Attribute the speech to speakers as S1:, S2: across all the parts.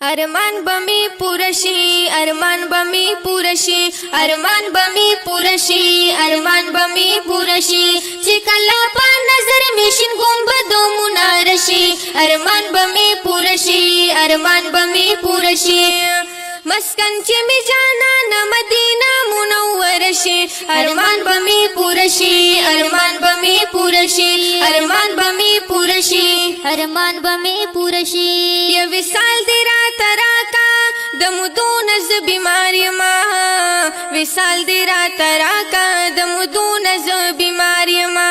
S1: ارمان بمی پورشی ارمان بمی پورشی ارمان بمی پورشی ارمان بمی پورشی چې کله په نظر میشین ګمبدو منارشی ارمان بمی پورشی ارمان بمی پورشی مسکن چې می جانا مدینه منوره شي ارمان بمی پورشی ارمان بمی پورشی ارمان بمی پورشی
S2: ارمان بمی پورشی
S1: یا وصال دی را تراکا د مدون ز بیماری ما وصال دی را تراکا د مدون ز بیماری ما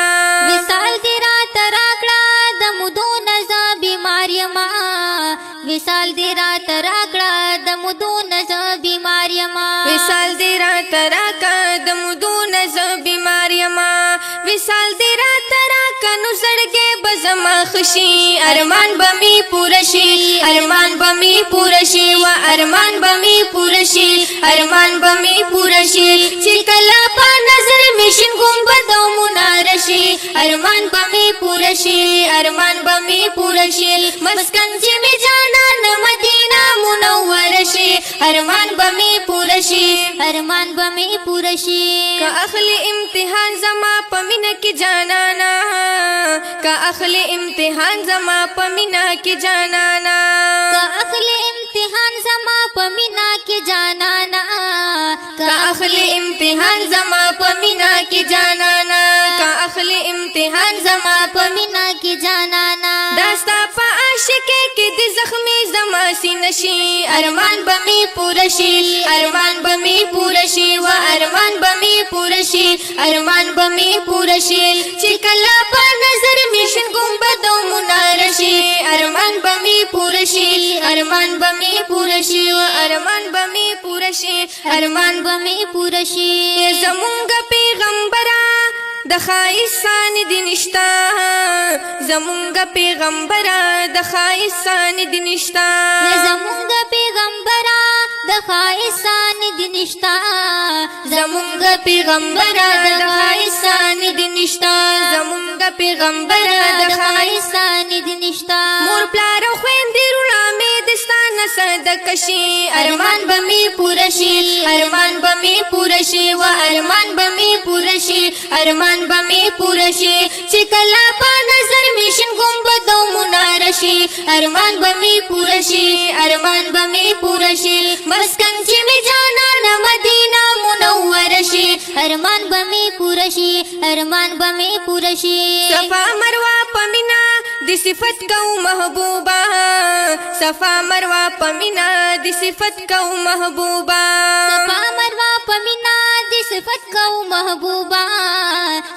S2: وصال دی را تراکړه د مدون ز بیماری ما وصال دی را تراکړه د مدون ز بیماری ما
S1: وصال دی را تراکا د مدون ز بیماری ما وصال دی را تراکا نو زړګې بزما خوشي ارمان بمی پورشي ارمان بمی پورشي و ارمان بمی پورشي ارمان بمی پورشي چې کله په نظر میشین ګمبد او منارشي ارمان بمی پورشي ارمان بمی پورشي مسکن چې می جانا مدینه منوره شي ارمان بمی پورشي
S2: ارمان بمی پورشي
S1: کا اخلی امتحان زما پمینا کی جانانا کا اخلی امتحان زما پمینا کی جانانا
S2: کا اخلی امتحان زما پمینا کی جانانا
S1: کا اخلی امتحان زما پمینا کی جانانا کا اخلی امتحان زما
S2: پمینا کی جانانا
S1: داستا پا عاشقے کی دی زخمی زما سینشی ارمان بمی پورشی ارمان بمی پورشی و ارمان بمی پورشی ارمان بمی پورشی چې کله په نظر میشن ګمبد او منارشی ارمان بمی پورشی ارمان بمی پورشی و ارمان بمی پورشی
S2: ارمان بمی پورشی
S1: زمونږ پیغمبره د خایسان دی نشتا زمونږ پیغمبره د خایسان دی نشتا
S2: زمونږ پیغمبره د خایسان دی نشتا
S1: زمونږ پیغمبره د خایسان دی نشتا زمونږ پیغمبره د
S2: خایسان دی نشتا
S1: مور پلار خويندې رونه مې دستانه صدقه شي ارمان بمی پورشي ارمان بمی پورشي و ارمان بمی پورشي ارمان بمی پورشي چې کله په نظر میشن ګمبد او منارشي ارمان بمی پورشي ارمان بمی پورشي مسکن چې می جانا مدینه منوره شي
S2: ارمان بمی پورشي ارمان بمی پورشي
S1: صفا مروه پمینا دی صفت کو محبوبا صفا مروه پمینا دی صفت کو محبوبا
S2: صفا مروه پمینا دی صفت کو محبوبا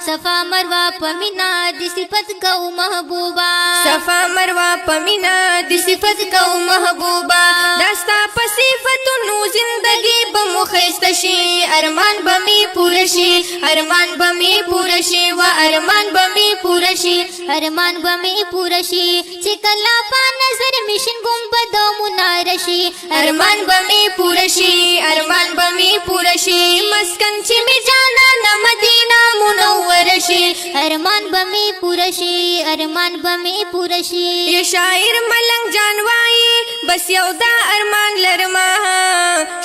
S2: صفا مروه پمینا دی صفت کو محبوبا
S1: صفا مروه پمینا دی صفت کو محبوبا داستا پصفتونو زندگی بمخستشی ارمان بمی پورشی ارمان بمی پورشی و ارمان بمی پورشی
S2: ارمان بمی پورشي چې کله په نظر میشن ګمبد او منارشي
S1: ارمان بمی پورشی ارمان بمی پورشی مسکن چې می جانا مدینه منوره شي
S2: ارمان بمی پورشي ارمان بمی پورشي
S1: یا شاعر ملنګ جانوای بس یو دا ارمان لرما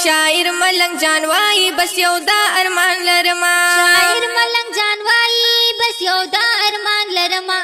S1: شاعر ملنګ جانوای بس یو دا ارمان لرما
S2: شاعر ملنګ جانوای بس یو دا ارمان لرما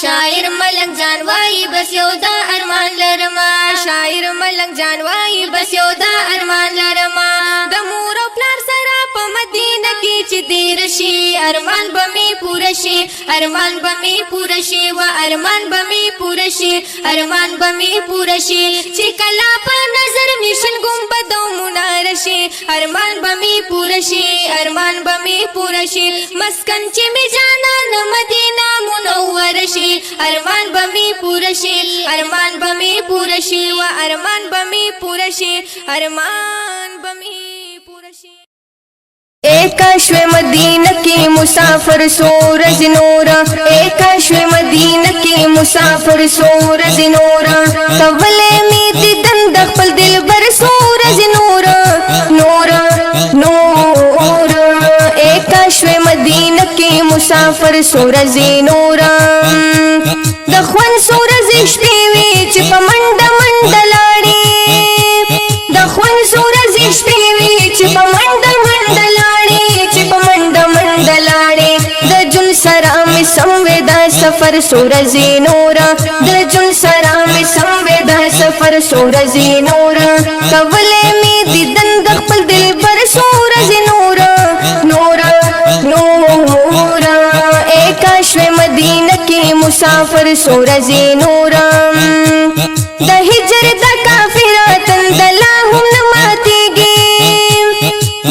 S1: شاعر ملنګ جانوای بس یو دا ارمان لرما شاعر ملنګ جانوای بس یو دا ارمان لرما د مور او پلار سره په مدینه کې چې دیر شي ارمان بمی پورشي ارمان بمی پورشي و ارمان بمی پورشي ارمان بمی پورشي چې کله په نظر میشن ګمبد او منارشي ارمان بمی پورشي ارمان بمی پورشي مسکن چې می جانا مدینه منوره شي ارمان بمی پورشي ارمان بمی پورشي و ارمان بمی پورشي ارمان بمی پورشي ایک اشو مدینہ کی مسافر سورج نورا ایک اشو مدینہ کی مسافر سورج نورا کولے می دیدن د خپل دل بر سورج نورا نورا نورا ایک اشو مدینہ کی مسافر سورج نورا د خوان سورج شپې وی چې په منډه منډه لاړې سفر سورزی نورا د جون سره می سموي دا سفر سورزی نورا کولې می دیدن د خپل دلبر سورزی نورا نورا نورا اے کاش مدینہ کې مسافر سورزی نورا د هجر د کافرات دلا هم ماتيږي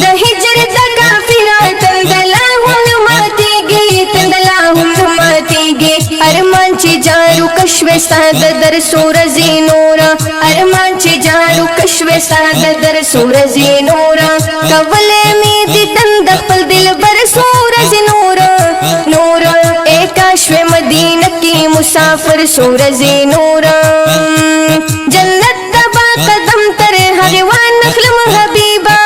S1: د هجر د کافرات دلا هم ماتيږي تندلا هم ماتيږي ارمان چې جارو کشوي ساده در سورزی نورا ارمان چې جارو کشوي ساده در سورزی نورا کولې می دي تند خپل دلبر سورزی نورا نورا اے کاش مدینہ کې مسافر سورزی نورا جنت دبا قدم تر هغه وانخلم حبیبا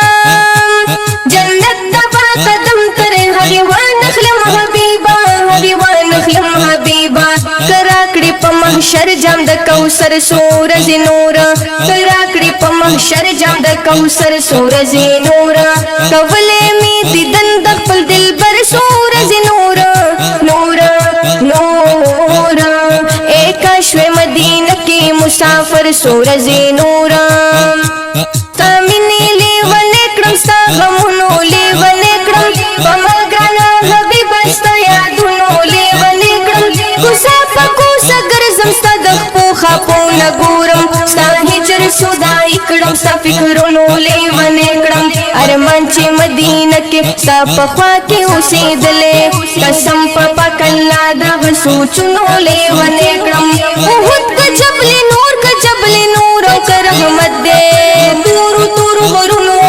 S1: جنت دبا قدم تر هغه وانخلم حبیبا هغه وانخلم حبیبا کراکړي په محشر جام د کوثر سورز نورا کراکړي په محشر جام د کوثر سورز نورا کولې می دیدن د خپل دلبر سورز نورا نورا نورا اے کاش مدینہ کې مسافر سورزی نورا تامینی لیوانے کرم ستا غمونو لیوانے کرم پمگرانا حبیب ستا یادونو لیوانے کرم کوسا پا کوسا گرزم ستا دخپو خاپو نگورم ستا ہجر سودائی کرم ستا فکرونو لیوانے کرم ارمان چی مدینہ کے ستا پخوا کے اسیدلے قسم پا پاک اللہ دا غسوچنو لیوانے کرم احد کا جبل نور او کر رحمت دے تور تور غرونو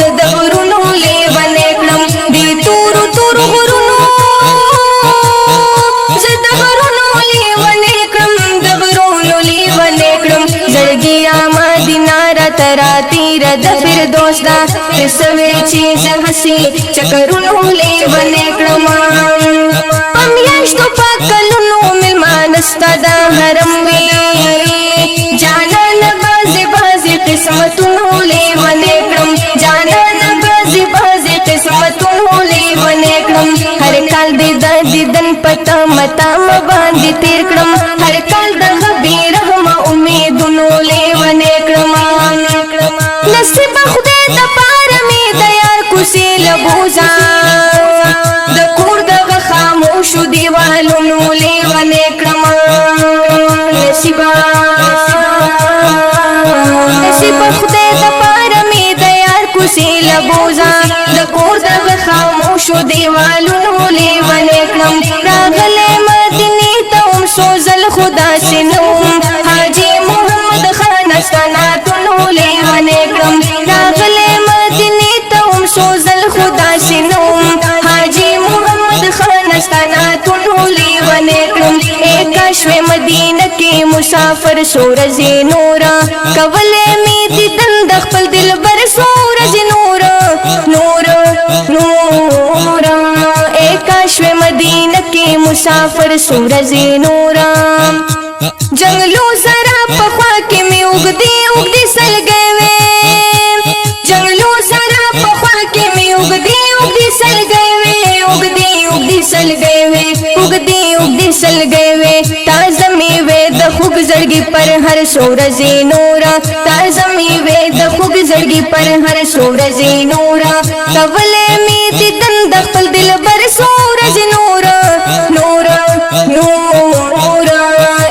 S1: زد غرونو لیوانے کرم دی تور تور غرونو زد غرونو لیوانے کرم د غرونو لیوانے کرم زړګي آمدی نارا ترا تیر د فردوس دا سوي چیز هسي چکرونو لیوانے کرم پمیاشتو پاکلونو ملمانستا دا حرم وی جانان بازی بازی قسمتونو لیوانے کرم جانان بازی بازی قسمتونو لیوانے کرم ہر کال دیدن پتا متا مباندی تیر کرم ہر کال دا غبیر ہم امیدونو لیوانے کرم نصیب خدای دا پارمی دا یار کسی لبوزا دا کور دا خاموشو دیوالونو لیوانے کرم نصیبا خدای دا پارمی دا یار کسی لبوزا دا کور دا خاموشو دیوالونو لیوانے کرم راغلے مدینی تاوم سوزل خدا سنوم حاجی محمد خان استناتونو لیوانے کرم راغلے مدینی تاوم سوزل خدا سنوم حاجی محمد خان استناتونو لیوانے کرم اے کاش مدینہ کی مسافر سورزی نورا کولې می دیدن د خپل دلبر سورزی نورا نورا نورا اے کاش مدینہ کی مسافر سورزی نورا جنگلو زرا پخوا کې می وګدي وګدي سلګې وې جنگلو زرا پخوا کې می وګدي وګدي سلګې وې وګدي وګدي سلګې وې وګدي وګدي سلګې وې تازه می وې د خوګ زړګي پر هر سورزی نورا تازه می وې د خوګ زړګي پر هر سورزی نورا کولې می دیدن د خپل دلبر سورزی نورا نورا نورا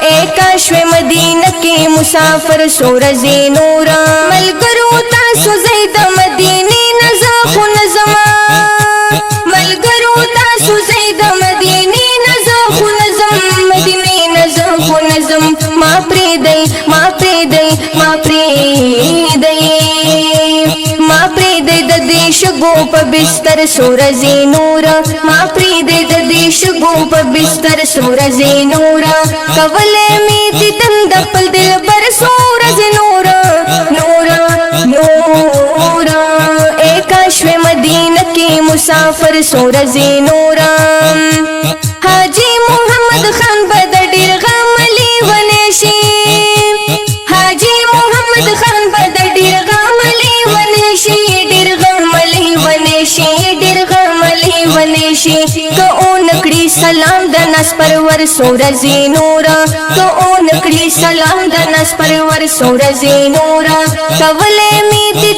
S1: اے کاش مدینہ کې مسافر سورزی نورا ملګرو تاسو زید مدینی نزا خو نظما ملګرو تاسو زید مدینی نزا خو نظم مدینی نزا خو نظم ما پریدای ما پریدای ما پریدای ما پریدای د دې شګو په بستر سورزی نورا ما پریدای د دې شګو په بستر سورزی نورا کولې می دیدن د خپل دلبر سورزی نورا نورا نورا اے کاش مدینہ کی مسافر سورزی نورا حاجی محمد خان بد ډیر غملی ونشي حاجی محمد خان بد ډیر غملی ونشي ډیر غملی ونشي ډیر غملی ونشي شي که اون کړي سلام د نس پرور سورزي نور که اون کړي سلام د نس پرور سورزي نور کولې می دې